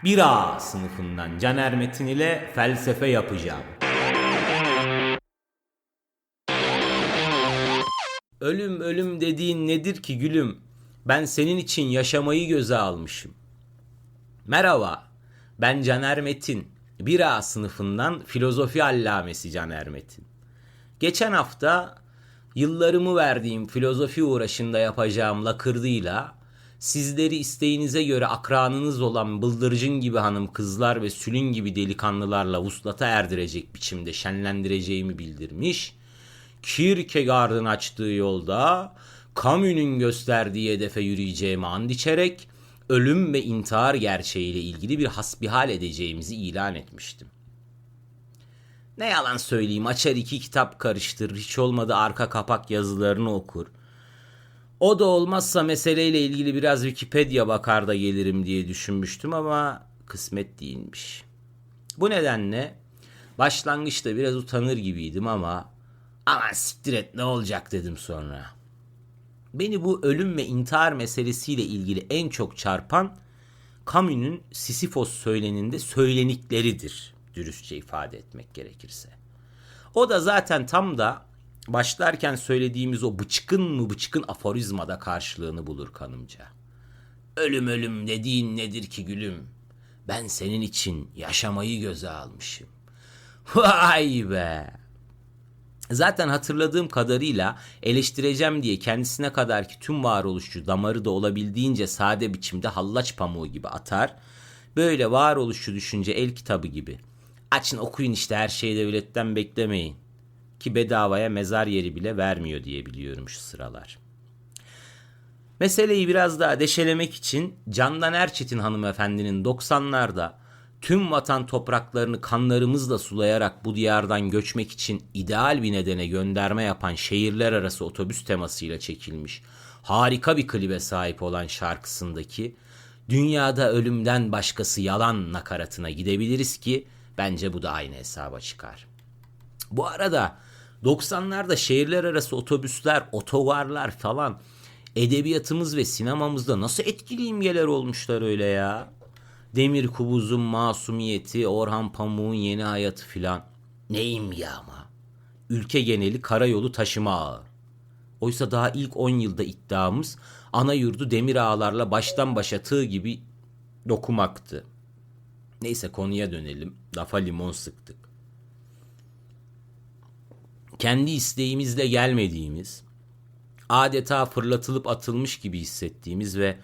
1A sınıfından Caner Metin ile felsefe yapacağım. Ölüm ölüm dediğin nedir ki gülüm? Ben senin için yaşamayı göze almışım. Merhaba, ben Caner Metin. 1A sınıfından filozofi allamesi Caner Metin. Geçen hafta yıllarımı verdiğim filozofi uğraşında yapacağım lakırdıyla sizleri isteğinize göre akranınız olan bıldırcın gibi hanım kızlar ve sülün gibi delikanlılarla vuslata erdirecek biçimde şenlendireceğimi bildirmiş. Kierkegaard'ın açtığı yolda Camus'un gösterdiği hedefe yürüyeceğimi and içerek ölüm ve intihar gerçeğiyle ilgili bir hasbihal edeceğimizi ilan etmiştim. Ne yalan söyleyeyim, açar iki kitap karıştırır, hiç olmadı arka kapak yazılarını okur. O da olmazsa meseleyle ilgili biraz Wikipedia bakar da gelirim diye düşünmüştüm ama kısmet değilmiş. Bu nedenle başlangıçta biraz utanır gibiydim ama aman siktir et ne olacak dedim sonra. Beni bu ölüm ve intihar meselesiyle ilgili en çok çarpan Camus'un Sisyphos söyleninde söylenikleridir, dürüstçe ifade etmek gerekirse. O da zaten tam da başlarken söylediğimiz o bıçkın aforizmada karşılığını bulur kanımca. Ölüm ölüm dediğin nedir ki gülüm? Ben senin için yaşamayı göze almışım. Vay be! Zaten hatırladığım kadarıyla eleştireceğim diye kendisine kadarki tüm varoluşçu damarı da olabildiğince sade biçimde hallaç pamuğu gibi atar. Böyle varoluşçu düşünce el kitabı gibi. Açın okuyun işte, her şeyi devletten beklemeyin. Ki bedavaya mezar yeri bile vermiyor diye biliyorum şu sıralar. Meseleyi biraz daha deşelemek için Candan Erçetin hanımefendinin 90'larda tüm vatan topraklarını kanlarımızla sulayarak bu diyardan göçmek için ideal bir nedene gönderme yapan şehirler arası otobüs temasıyla çekilmiş harika bir klibe sahip olan şarkısındaki "Dünyada ölümden başkası yalan" nakaratına gidebiliriz ki bence bu da aynı hesaba çıkar. Bu arada 90'larda şehirler arası otobüsler, otogarlar falan edebiyatımız ve sinemamızda nasıl etkili imgeler olmuşlar öyle ya. Demir Kubuz'un Masumiyeti, Orhan Pamuk'un Yeni Hayatı filan. Neyim ya ama. Ülke geneli karayolu taşıma ağı. Oysa daha ilk 10 yılda iddiamız ana yurdu demir ağlarla baştan başa tığ gibi dokumaktı. Neyse konuya dönelim. Lafa limon sıktık. Kendi isteğimizle gelmediğimiz, adeta fırlatılıp atılmış gibi hissettiğimiz ve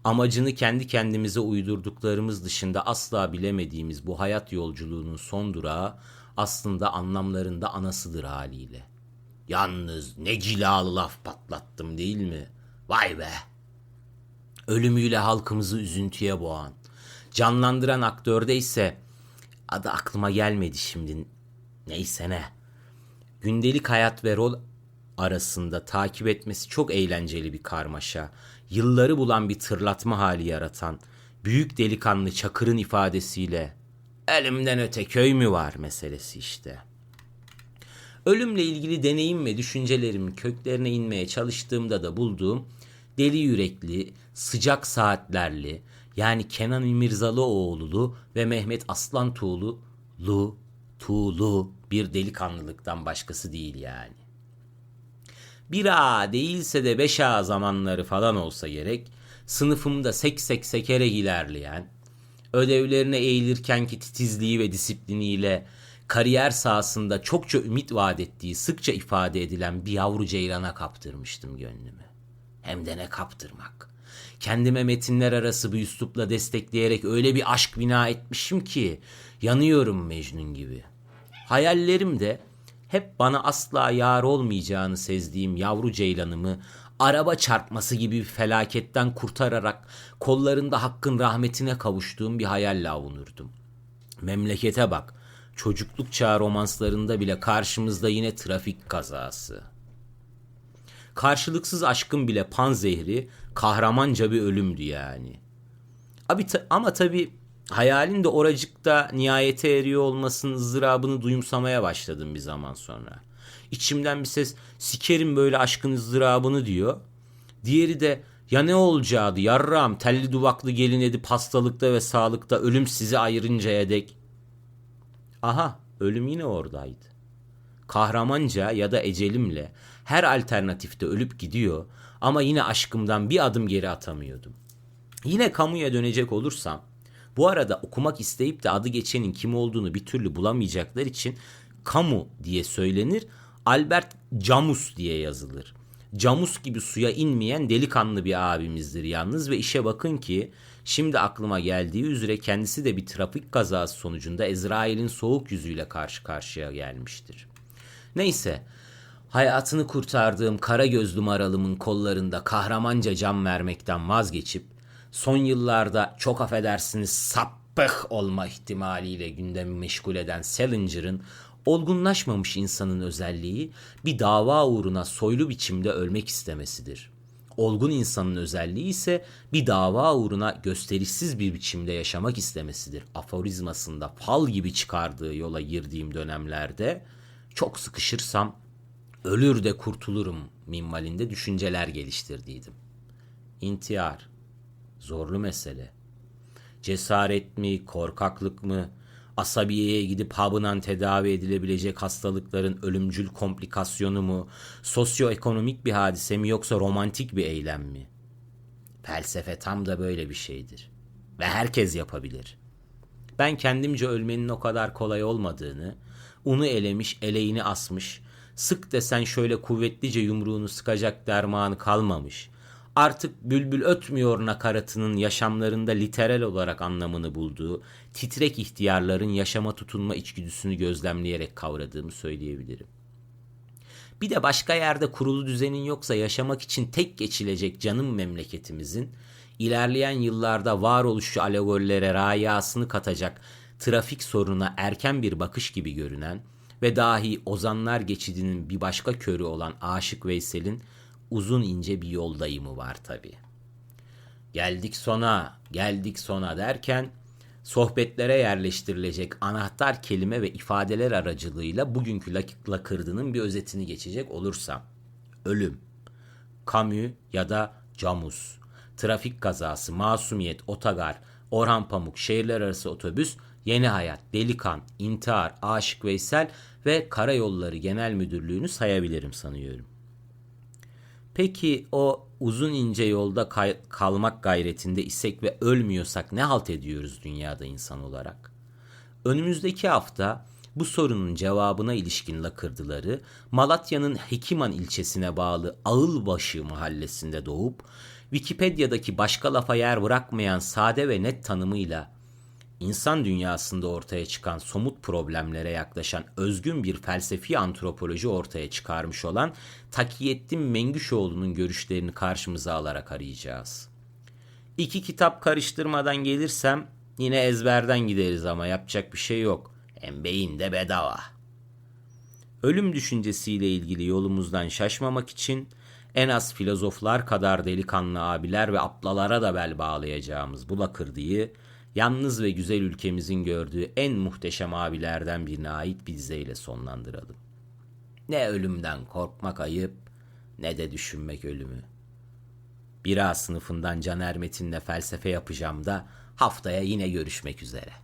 amacını kendi kendimize uydurduklarımız dışında asla bilemediğimiz bu hayat yolculuğunun son durağı aslında anlamlarında anasıdır haliyle. Yalnız ne cilalı laf patlattım değil mi? Vay be! Ölümüyle halkımızı üzüntüye boğan, canlandıran aktörde ise adı aklıma gelmedi şimdi. Neyse ne. Gündelik hayat ve rol arasında takip etmesi çok eğlenceli bir karmaşa, yılları bulan bir tırlatma hali yaratan, büyük delikanlı Çakır'ın ifadesiyle "elimden öte köy mü var" meselesi işte. Ölümle ilgili deneyim ve düşüncelerimin köklerine inmeye çalıştığımda da bulduğum deli yürekli, sıcak saatlerli, yani Kenan İmirzalıoğlu'lu ve Mehmet Aslan Tuğlu bir delikanlılıktan başkası değil yani. 1A değilse de 5A zamanları falan olsa gerek, sınıfımda sekerek ilerleyen, ödevlerine eğilirkenki titizliği ve disipliniyle kariyer sahasında çokça ümit vaat ettiği sıkça ifade edilen bir yavru ceylana kaptırmıştım gönlümü. Hem de ne kaptırmak. Kendime metinler arası bir üslupla destekleyerek öyle bir aşk bina etmişim ki yanıyorum Mecnun gibi. Hayallerim de hep bana asla yar olmayacağını sezdiğim yavru ceylanımı araba çarpması gibi bir felaketten kurtararak kollarında Hakk'ın rahmetine kavuştuğum bir hayalle avunurdum. Memlekete bak, çocukluk çağı romanslarında bile karşımızda yine trafik kazası. Karşılıksız aşkın bile panzehri kahramanca bir ölümdü yani. Ama tabii hayalin de oracıkta nihayete eriyor olmasının ızdırabını duyumsamaya başladım bir zaman sonra. İçimden bir ses "sikerim böyle aşkın ızdırabını" diyor. Diğeri de Ya ne olacaktı yarram, telli duvaklı gelin edip hastalıkta ve sağlıkta ölüm sizi ayırıncaya dek. Aha, ölüm yine oradaydı. Kahramanca ya da ecelimle her alternatifte ölüp gidiyor ama yine aşkımdan bir adım geri atamıyordum. Yine kamuya dönecek olursam, bu arada okumak isteyip de adı geçenin kim olduğunu bir türlü bulamayacaklar için kamu diye söylenir, Albert Camus diye yazılır. Camus gibi suya inmeyen delikanlı bir abimizdir yalnız ve işe bakın ki şimdi aklıma geldiği üzere kendisi de bir trafik kazası sonucunda Ezrail'in soğuk yüzüyle karşı karşıya gelmiştir. Neyse, hayatını kurtardığım kara gözlü maralımın kollarında kahramanca can vermekten vazgeçip son yıllarda çok affedersiniz sapık olma ihtimaliyle gündemi meşgul eden Salinger'ın olgunlaşmamış insanın özelliği bir dava uğruna soylu biçimde ölmek istemesidir. Olgun insanın özelliği ise bir dava uğruna gösterişsiz bir biçimde yaşamak istemesidir. Aforizmasında fal gibi çıkardığı yola girdiğim dönemlerde çok sıkışırsam ölür de kurtulurum minvalinde düşünceler geliştirdiydim. İntihar, zorlu mesele. Cesaret mi, korkaklık mı, asabiyeye gidip habınan tedavi edilebilecek hastalıkların ölümcül komplikasyonu mu, sosyoekonomik bir hadise mi yoksa romantik bir eylem mi? Felsefe tam da böyle bir şeydir. Ve herkes yapabilir. Ben kendimce ölmenin o kadar kolay olmadığını, unu elemiş, eleğini asmış, sık desen şöyle kuvvetlice yumruğunu sıkacak dermanı kalmamış, artık bülbül ötmüyor nakaratının yaşamlarında literal olarak anlamını bulduğu, titrek ihtiyarların yaşama tutunma içgüdüsünü gözlemleyerek kavradığımı söyleyebilirim. Bir de başka yerde kurulu düzenin yoksa yaşamak için tek geçilecek canım memleketimizin, ilerleyen yıllarda varoluşçu alegorilere rayasını katacak trafik sorununa erken bir bakış gibi görünen ve dahi Ozanlar Geçidi'nin bir başka körü olan Aşık Veysel'in uzun ince bir yoldayımı var tabii. Geldik sona derken sohbetlere yerleştirilecek anahtar kelime ve ifadeler aracılığıyla bugünkü lakırdının bir özetini geçecek olursam. Ölüm, Camus ya da Camus, trafik kazası, masumiyet, otogar, Orhan Pamuk, şehirler arası otobüs, yeni hayat, delikan, intihar, Aşık Veysel ve Karayolları Genel Müdürlüğü'nü sayabilirim sanıyorum. Peki o uzun ince yolda kalmak gayretinde isek ve ölmüyorsak ne halt ediyoruz dünyada insan olarak? Önümüzdeki hafta bu sorunun cevabına ilişkin lakırdıları Malatya'nın Hekiman ilçesine bağlı Ağılbaşı mahallesinde doğup Wikipedia'daki başka lafa yer bırakmayan sade ve net tanımıyla İnsan dünyasında ortaya çıkan somut problemlere yaklaşan özgün bir felsefi antropoloji ortaya çıkarmış olan Takiyettin Mengüşoğlu'nun görüşlerini karşımıza alarak arayacağız. İki kitap karıştırmadan gelirsem yine ezberden gideriz ama yapacak bir şey yok. Hem beyin de bedava. Ölüm düşüncesiyle ilgili yolumuzdan şaşmamak için en az filozoflar kadar delikanlı abiler ve ablalara da bel bağlayacağımız bu lakırdıyı yalnız ve güzel ülkemizin gördüğü en muhteşem abilerden birine ait bir dizeyle sonlandıralım. Ne ölümden korkmak ayıp, ne de düşünmek ölümü. Bira sınıfından Caner Metin'le felsefe yapacağım da haftaya yine görüşmek üzere.